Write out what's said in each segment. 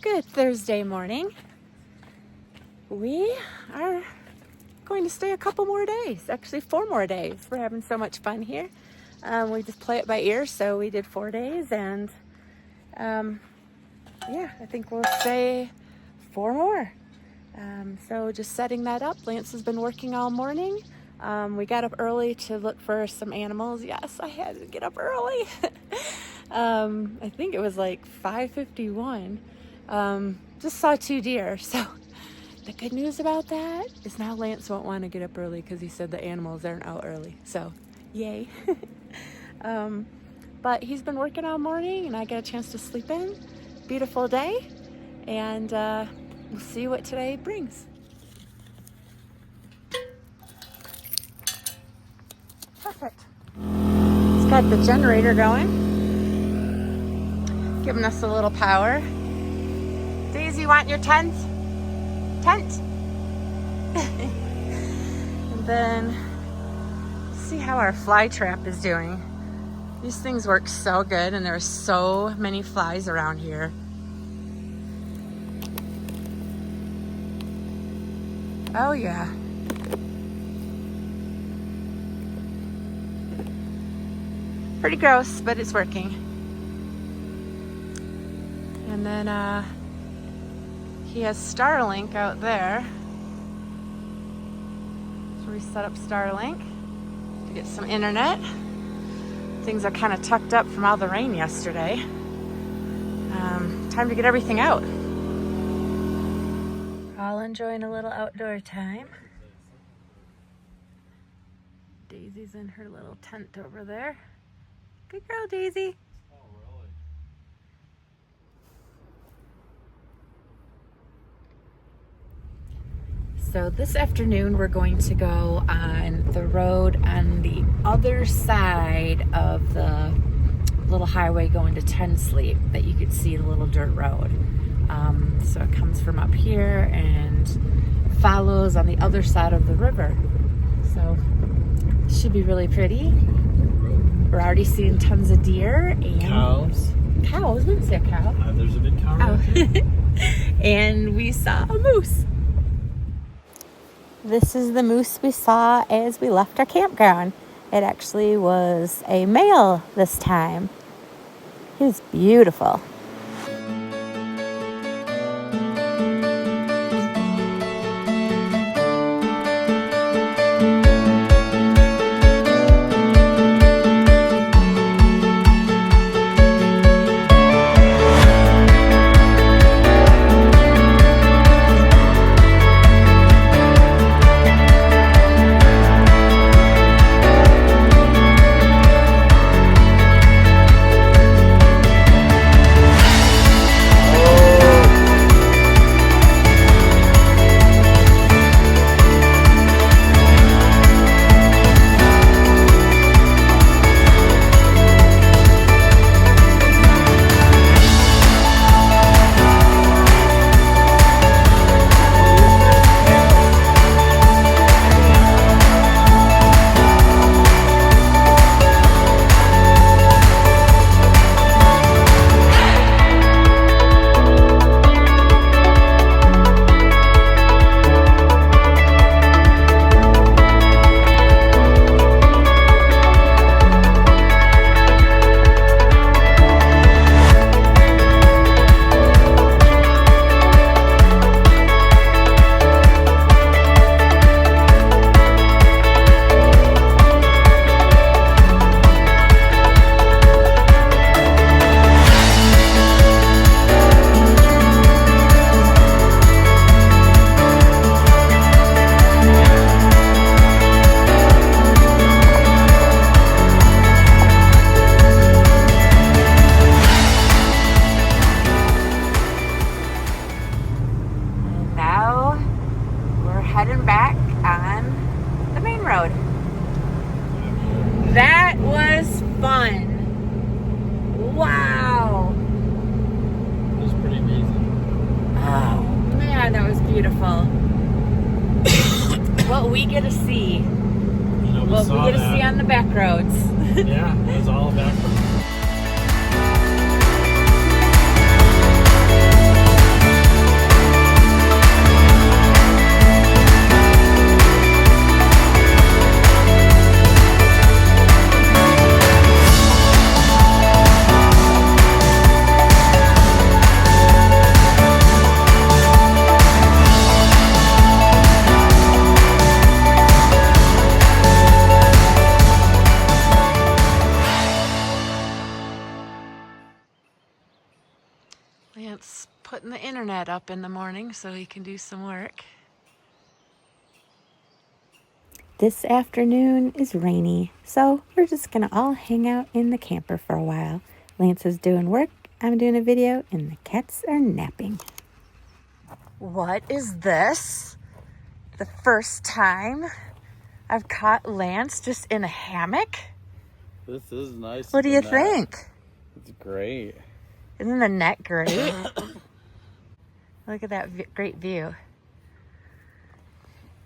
Good Thursday morning. We are going to stay a couple more days, actually 4 more days. We're having so much fun here. We just play it by ear, so we did 4 days, and yeah, I think we'll stay 4 more. So just setting that up. Lance has been working all morning. We got up early to look for some animals. Yes, I had to get up early. I think it was like 5:51. Just saw 2 deer. So the good news about that is now Lance won't want to get up early because he said the animals aren't out early. So yay. But he's been working all morning and I got a chance to sleep in. Beautiful day. And we'll see what today brings. Perfect. It's got the generator going, giving us a little power. Daisy, want your tent? And then see how our fly trap is doing. These things work so good, and there are so many flies around here. Oh yeah. Pretty gross, but it's working. And then he has Starlink out there. So we set up Starlink to get some internet. Things are kind of tucked up from all the rain yesterday. Time to get everything out. All enjoying a little outdoor time. Daisy's in her little tent over there. Good girl, Daisy. Oh, really? So this afternoon we're going to go on the road on the other side of the little highway going to Ten Sleep that you could see, the little dirt road. So it comes from up here and follows on the other side of the river. So it should be really pretty. We're already seeing tons of deer and Cows. Cows, we didn't see a cow. There's a big cow right here. And we saw a moose. This is the moose we saw as we left our campground. It actually was a male this time. He was beautiful. Heading back on the main road. That was fun. Wow. It was pretty amazing. Oh man, that was beautiful. What we get to see. What we get to see on the back roads. Yeah, it was all back roads. Lance putting the internet up in the morning so he can do some work. This afternoon is rainy, so we're just gonna all hang out in the camper for a while. Lance is doing work, I'm doing a video, and the cats are napping. What is this? The first time I've caught Lance just in a hammock? This is nice. What do you think? It's great. Isn't the net great? Look at that great view.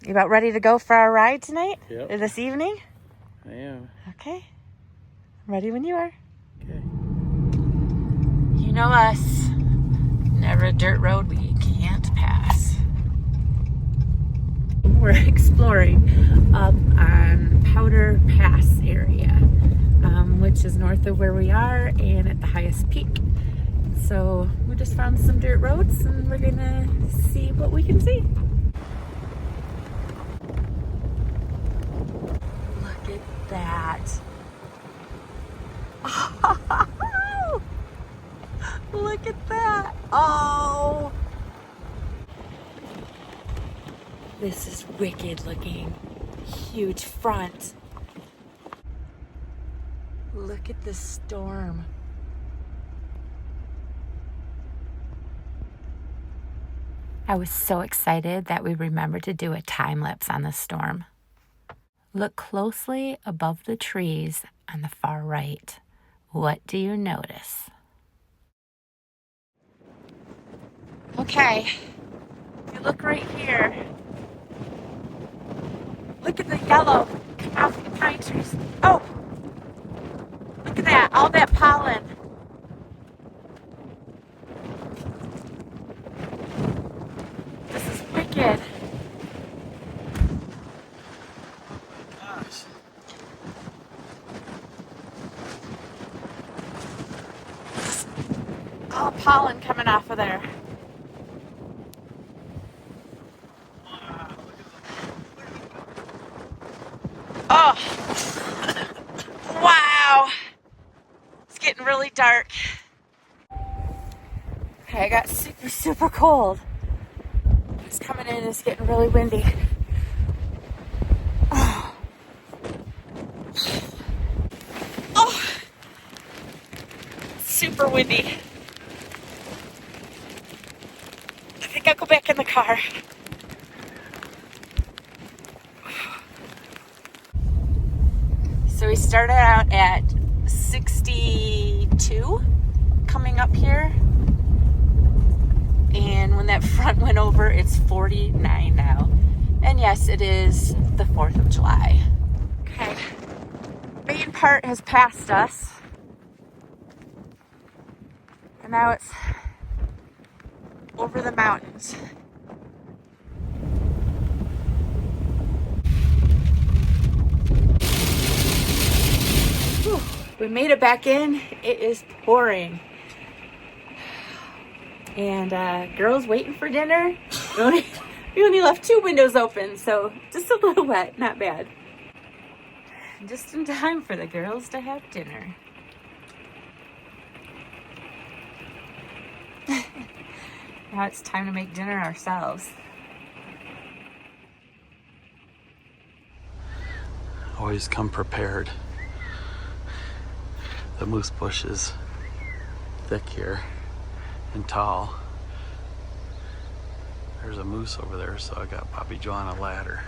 You about ready to go for our ride tonight? Yep. Or this evening? I am. Okay. I'm ready when you are. Okay. You know us. Never a dirt road we can't pass. We're exploring up on Powder Pass area, which is north of where we are and at the highest peak. So we just found some dirt roads and we're gonna see what we can see. Look at that. Oh, look at that. Oh. This is wicked looking. Huge front. Look at this storm. I was so excited that we remembered to do a time lapse on the storm. Look closely above the trees on the far right. What do you notice? Okay, you look right here. Look at the yellow coming off the pine trees. Oh, look at that, all that pollen. This is wicked. Gosh. All pollen coming off of there. Oh, wow. It's getting really dark. Okay, I got super cold. It's coming in, it's getting really windy. Oh. Oh. Super windy. I think I'll go back in the car. So we started out at 62 coming up here. And when that front went over, it's 49 now. And yes, it is the 4th of July. Okay, main part has passed us. And now it's over the mountains. Whew, we made it back in. It is pouring. And girls waiting for dinner. We only left 2 windows open, so just a little wet, not bad. Just in time for the girls to have dinner. Now it's time to make dinner ourselves. Always come prepared. The moose bush is thick here and tall. There's a moose over there, so I got Bobby Joe on a ladder.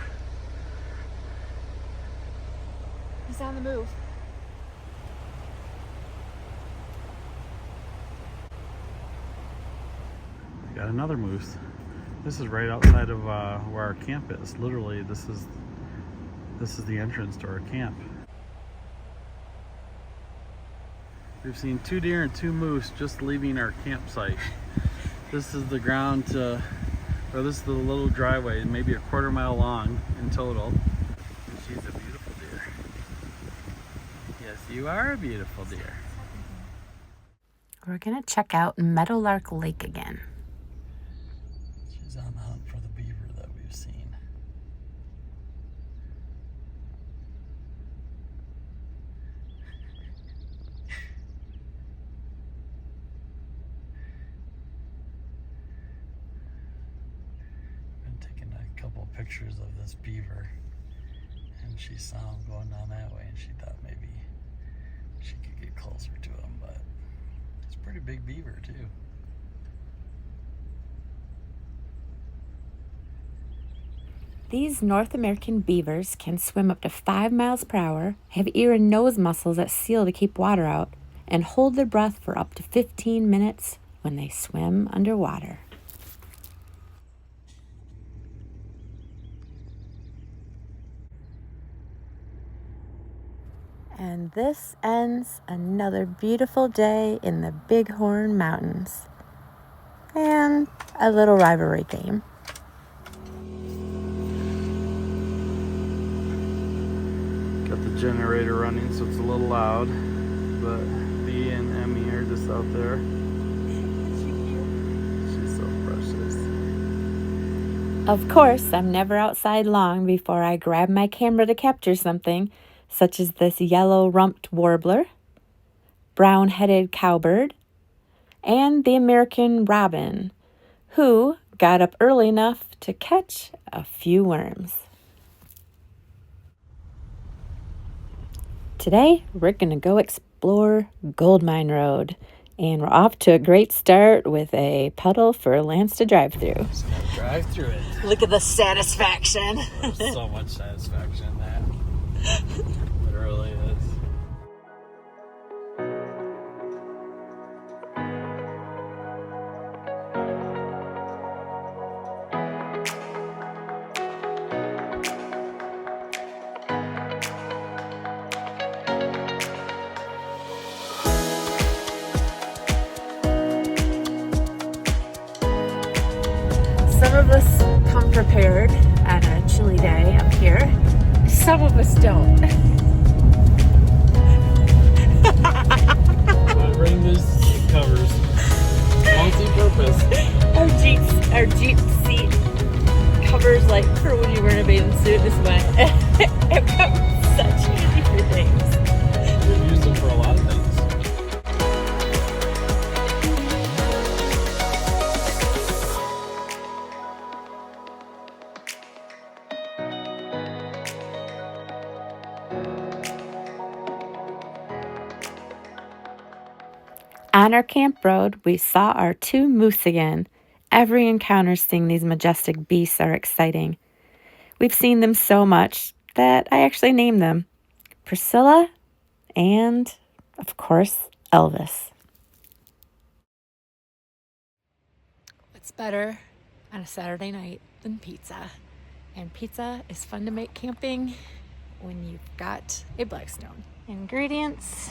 He's on the move. Got another moose. This is right outside of where our camp is. Literally, this is the entrance to our camp. We've seen 2 deer and 2 moose just leaving our campsite. This is the ground to, or this is the little driveway, maybe a 1/4 mile long in total. And she's a beautiful deer. Yes, you are a beautiful deer. We're gonna check out Meadowlark Lake again. She's on the hunt for the beaver that we've seen. couple of pictures of this beaver, and she saw him going down that way, and she thought maybe she could get closer to him, but it's a pretty big beaver too. These North American beavers can swim up to 5 miles per hour, have ear and nose muscles that seal to keep water out, and hold their breath for up to 15 minutes when they swim underwater. And this ends another beautiful day in the Bighorn Mountains. And a little rivalry game. Got the generator running, so it's a little loud, but B and Emmy are just out there. She's so precious. Of course, I'm never outside long before I grab my camera to capture something, such as this yellow-rumped warbler, brown-headed cowbird, and the American robin, who got up early enough to catch a few worms. Today, we're going to go explore Gold Mine Road, and we're off to a great start with a puddle for Lance to drive through. Just gonna drive through it. Look at the satisfaction. There's so much satisfaction in that. It really is. Some of us come prepared on a chilly day up here. Some of us don't. But bring this seat covers. Multi-purpose. Our Jeep seat covers, like, for when you were in a bathing suit. This went. It covers such handy for things. We've used them for a lot of things. On our camp road, we saw our 2 moose again. Every encounter seeing these majestic beasts are exciting. We've seen them so much that I actually named them Priscilla and, of course, Elvis. What's better on a Saturday night than pizza? And pizza is fun to make camping when you've got a Blackstone. Ingredients.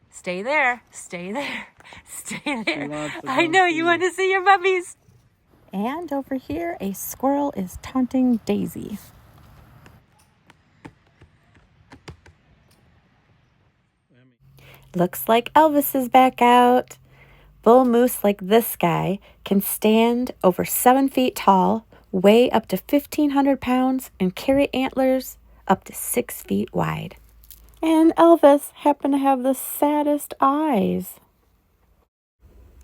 Stay there, stay there, stay there. I know you want to see your puppies. And over here, a squirrel is taunting Daisy. Looks like Elvis is back out. Bull moose like this guy can stand over 7 feet tall, weigh up to 1,500 pounds, and carry antlers up to 6 feet wide. And Elvis happened to have the saddest eyes.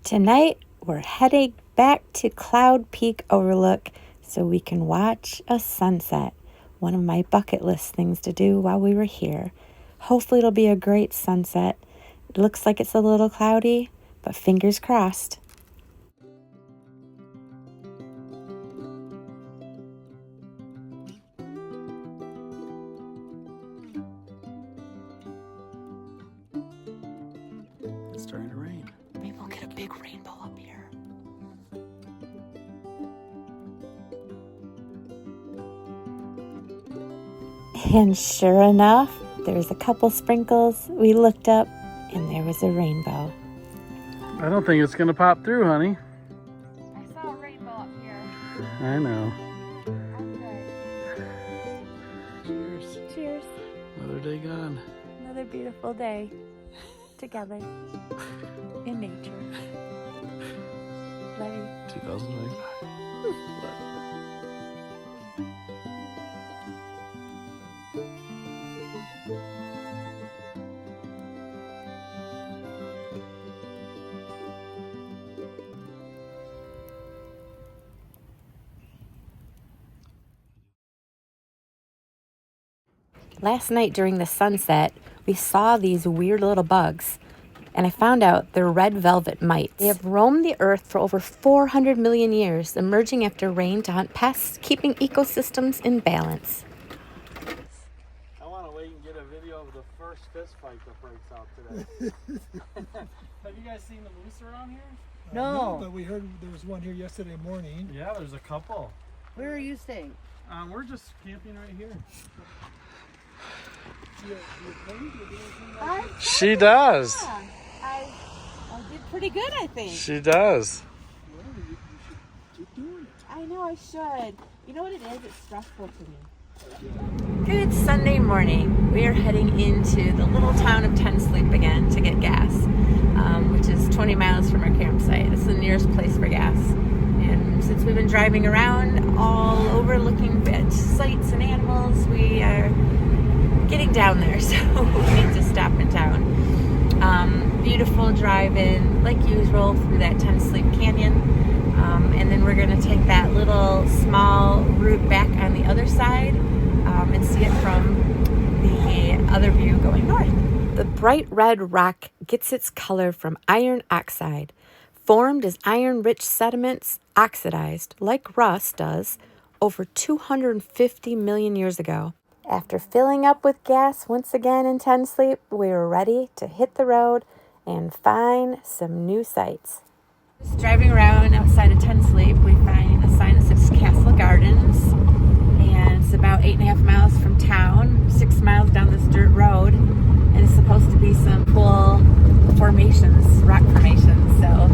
Tonight, we're heading back to Cloud Peak Overlook so we can watch a sunset. One of my bucket list things to do while we were here. Hopefully it'll be a great sunset. It looks like it's a little cloudy, but fingers crossed. It's starting to rain. Maybe we'll get a big rainbow up here. And sure enough, there was a couple sprinkles. We looked up and there was a rainbow. I don't think it's gonna pop through, honey. I saw a rainbow up here. I know. Okay. Cheers. Cheers. Another day gone. Another beautiful day together in nature. Love you. 2025. Last night during the sunset, we saw these weird little bugs, and I found out they're red velvet mites. They have roamed the earth for over 400 million years, emerging after rain to hunt pests, keeping ecosystems in balance. I want to wait and get a video of the first fist fight that breaks out today. Have you guys seen the moose around here? No, but we heard there was one here yesterday morning. Yeah, there's a couple. Where are you staying? We're just camping right here. She does. Yeah. I did pretty good, I think. She does. Well, you should keep doing it. I know I should. You know what it is? It's stressful to me. Good Sunday morning. We are heading into the little town of Ten Sleep again to get gas, which is 20 miles from our campsite. It's the nearest place for gas. And since we've been driving around all over looking at sights and animals, we are getting down there, so we need to stop in town. Beautiful drive-in, like usual, through that Ten Sleep Canyon. And then we're going to take that little small route back on the other side and see it from the other view going north. The bright red rock gets its color from iron oxide, formed as iron-rich sediments oxidized, like rust does, over 250 million years ago. After filling up with gas once again in Ten Sleep, we were ready to hit the road and find some new sights. Just driving around outside of Ten Sleep, we find a sign that says Castle Gardens, and it's about 8.5 miles from town, 6 miles down this dirt road, and it's supposed to be some cool formations, rock formations, so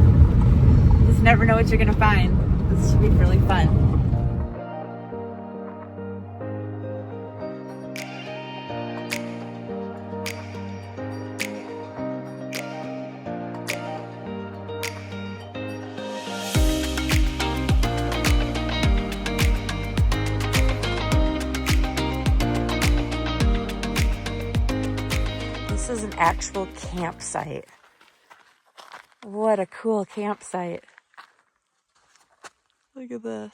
you just never know what you're going to find. This should be really fun. This is an actual campsite. What a cool campsite. Look at this.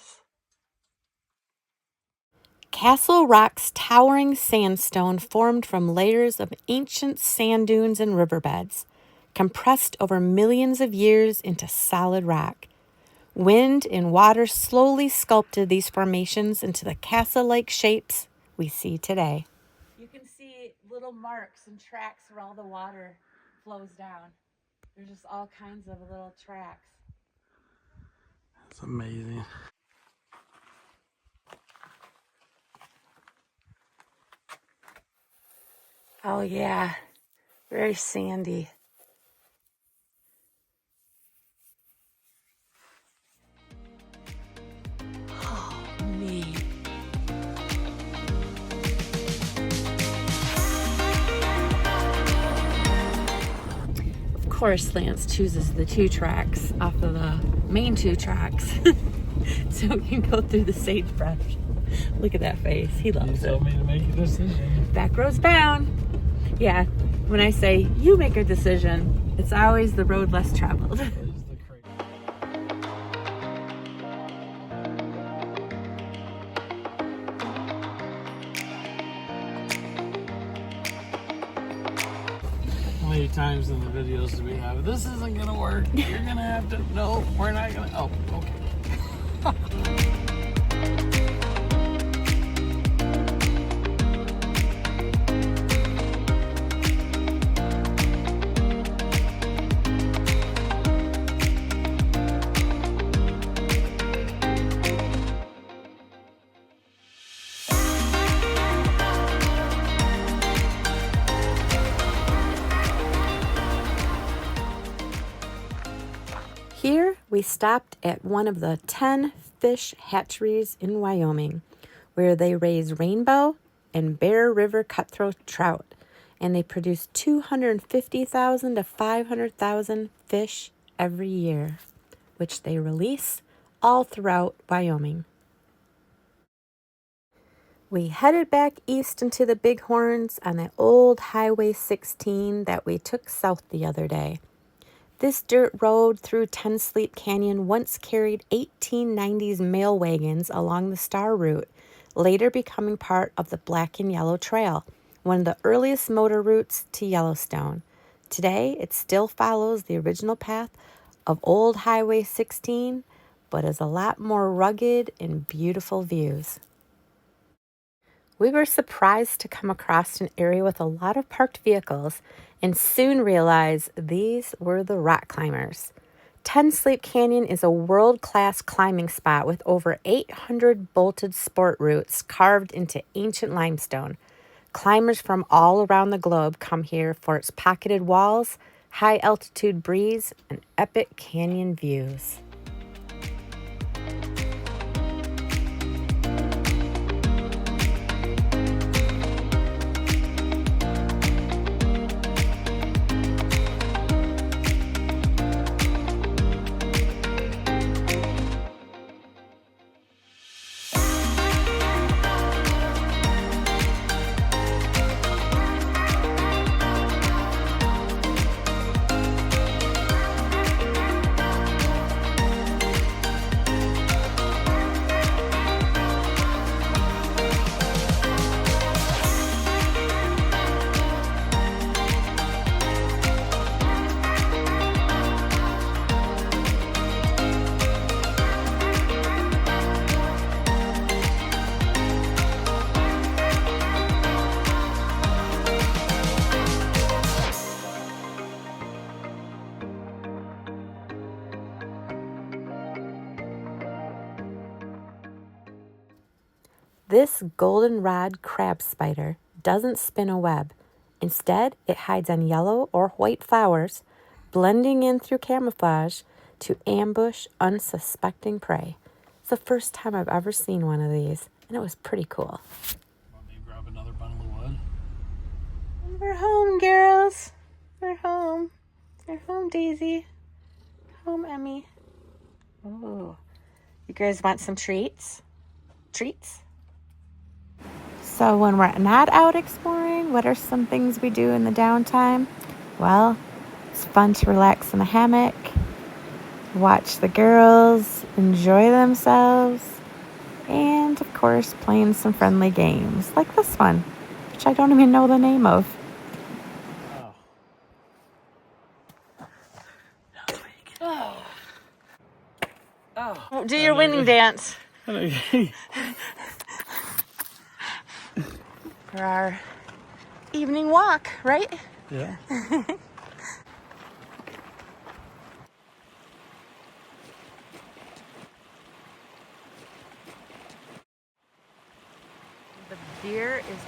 Castle Rock's towering sandstone formed from layers of ancient sand dunes and riverbeds, compressed over millions of years into solid rock. Wind and water slowly sculpted these formations into the castle-like shapes we see today. You can see little marks and tracks where all the water flows down. There's just all kinds of little tracks. That's amazing. Oh yeah, very sandy. Oh, neat. Of course, Lance chooses the 2 tracks off of the main 2 tracks so we can go through the sagebrush. Look at that face. He loves You it. told me to make a decision. Back road's bound. Yeah, when I say you make a decision, it's always the road less traveled. How many times in the videos do we have? This isn't gonna work. You're gonna have to. No, we're not gonna. Oh, okay. Here we stopped at one of the 10 fish hatcheries in Wyoming, where they raise rainbow and Bear River cutthroat trout, and they produce 250,000 to 500,000 fish every year, which they release all throughout Wyoming. We headed back east into the Bighorns on the old Highway 16 that we took south the other day. This dirt road through Ten Sleep Canyon once carried 1890s mail wagons along the Star Route, later becoming part of the Black and Yellow Trail. one of the earliest motor routes to Yellowstone. Today, it still follows the original path of Old Highway 16, but is a lot more rugged and beautiful views. We were surprised to come across an area with a lot of parked vehicles and soon realized these were the rock climbers. 10 Sleep Canyon is a world-class climbing spot with over 800 bolted sport routes carved into ancient limestone. Climbers from all around the globe come here for its pocketed walls, high-altitude breeze, and epic canyon views. This goldenrod crab spider doesn't spin a web. Instead, it hides on yellow or white flowers, blending in through camouflage to ambush unsuspecting prey. It's the first time I've ever seen one of these, and it was pretty cool. Want me to grab another bundle of wood? We're home, girls. We're home. We're home, Daisy. Home, Emmy. Oh, you guys want some treats? Treats? So when we're not out exploring, what are some things we do in the downtime? Well, it's fun to relax in the hammock, watch the girls enjoy themselves, and of course playing some friendly games like this one, which I don't even know the name of. Oh. Do your winning dance for our evening walk, right? Yeah. The deer is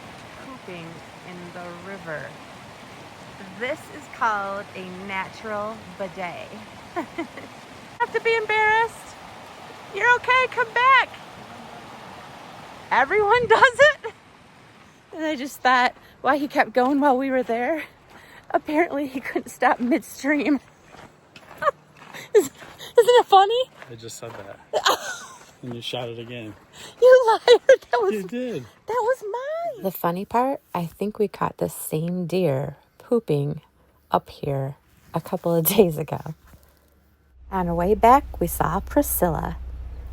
pooping in the river. This is called a natural bidet. Have to be embarrassed. You're okay, come back. Everyone does it. And I just thought, why he kept going while we were there. Apparently he couldn't stop midstream. Isn't it funny? I just said that. And you shot it again. You liar. You did. That was mine. The funny part, I think we caught the same deer pooping up here a couple of days ago. On our way back, we saw Priscilla.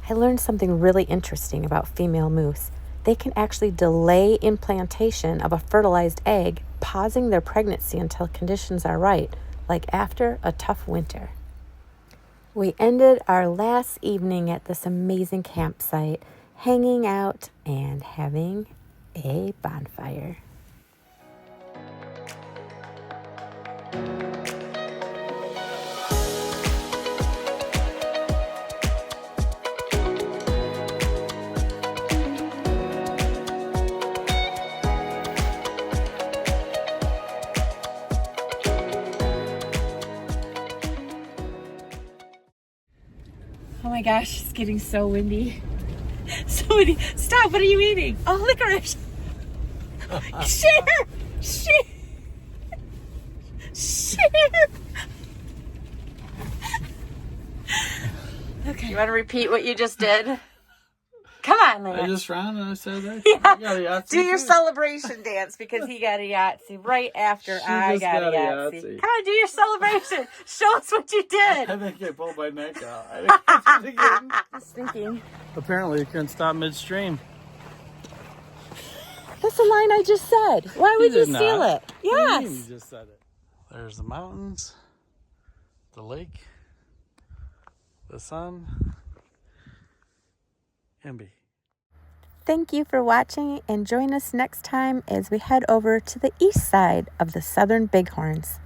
I learned something really interesting about female moose. They can actually delay implantation of a fertilized egg, pausing their pregnancy until conditions are right, like after a tough winter. We ended our last evening at this amazing campsite, hanging out and having a bonfire. Oh my gosh, it's getting so windy. So windy. Stop, what are you eating? Oh, licorice. Share. Okay. You want to repeat what you just did? Come on, Lance. I just ran and I said that. Yeah. I got a Yahtzee Do your too. celebration dance because he got a Yahtzee right after I just got a got a Yahtzee. Yahtzee. Come on, do your celebration. Show us what you did. I think I pulled my neck out. I think I did it again. Just thinking. Apparently you couldn't stop midstream. That's the line I just said. Why would you did steal not. it? What do you mean Yes. you just said it. There's the mountains, the lake, the sun, and B. Thank you for watching, and join us next time as we head over to the east side of the Southern Bighorns.